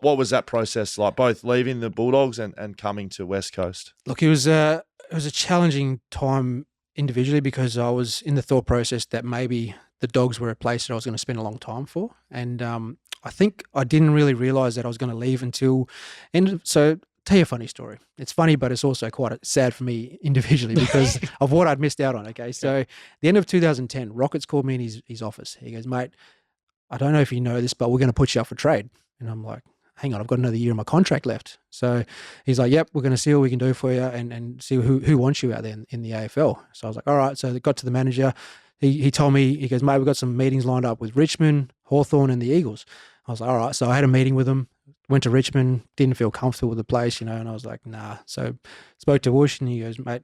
What was that process like, both leaving the Bulldogs and coming to West Coast? Look, it was a challenging time individually because I was in the thought process that maybe the Dogs were a place that I was going to spend a long time for. And I think I didn't really realise that I was going to leave until so tell you a funny story. It's funny, but it's also quite sad for me individually because of what I'd missed out on. Okay, so the end of 2010, Rockets called me in his office. He goes, mate, I don't know if you know this, but we're going to put you up for trade. And I'm like, hang on, I've got another year of my contract left. So he's like, yep, we're going to see what we can do for you and see who wants you out there in the AFL. So I was like, all right. So they got to the manager. He told me, he goes, mate, we've got some meetings lined up with Richmond, Hawthorn and the Eagles. I was like, all right. So I had a meeting with them, went to Richmond, didn't feel comfortable with the place, and I was like, nah. So spoke to Woosh and he goes, mate,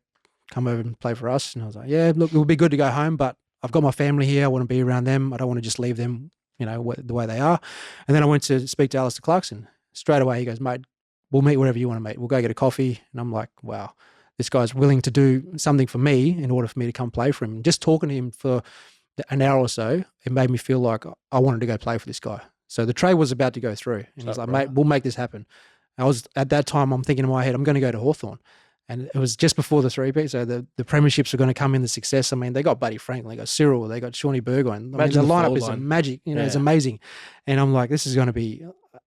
come over and play for us. And I was like, yeah, look, it would be good to go home, but I've got my family here. I want to be around them. I don't want to just leave them, the way they are. And then I went to speak to Alistair Clarkson. Straight away, he goes, mate, we'll meet wherever you want to meet. We'll go get a coffee. And I'm like, wow, this guy's willing to do something for me in order for me to come play for him. And just talking to him for an hour or so, it made me feel like I wanted to go play for this guy. So the trade was about to go through. And he's like, mate, we'll make this happen. At that time, I'm thinking in my head, I'm going to go to Hawthorn. And it was just before the three-peat, so the premierships were going to come in the success. I mean, they got Buddy Franklin, they got Cyril, they got Shawnee Burgoyne. The lineup is magic, it's amazing. And I'm like, this is going to be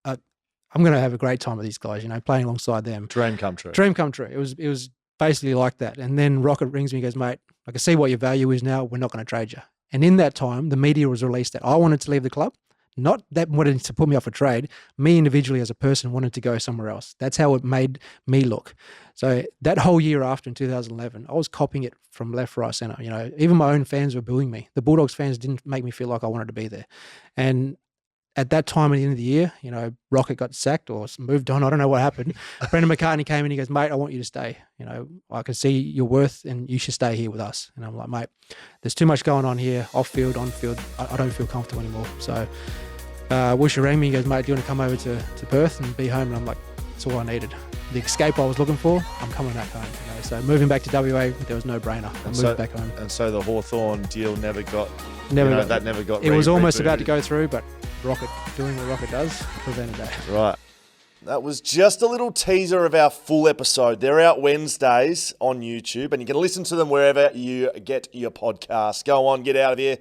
I'm going to have a great time with these guys, playing alongside them. Dream come true. Dream come true. It was basically like that. And then Rocket rings me and goes, mate, I can see what your value is now. We're not going to trade you. And in that time, the media was released that I wanted to leave the club. Not that wanted to put me off a trade. Me individually as a person wanted to go somewhere else. That's how it made me look. So that whole year after in 2011, I was copying it from left, right, centre. Even my own fans were booing me. The Bulldogs fans didn't make me feel like I wanted to be there. And at that time at the end of the year, Rocket got sacked or moved on. I don't know what happened. Brendan McCartney came in. He goes, mate, I want you to stay. I can see your worth and you should stay here with us. And I'm like, mate, there's too much going on here, off field, on field. I don't feel comfortable anymore. So Woosha rang me. He goes, mate, do you want to come over to Perth and be home? And I'm like, that's all I needed. The escape I was looking for, I'm coming back home. So moving back to WA, there was no brainer. I moved back home. And so the Hawthorn deal never got. It was almost about to go through, but Rocket doing what Rocket does prevented that. Right. That was just a little teaser of our full episode. They're out Wednesdays on YouTube, and you can listen to them wherever you get your podcast. Go on, get out of here.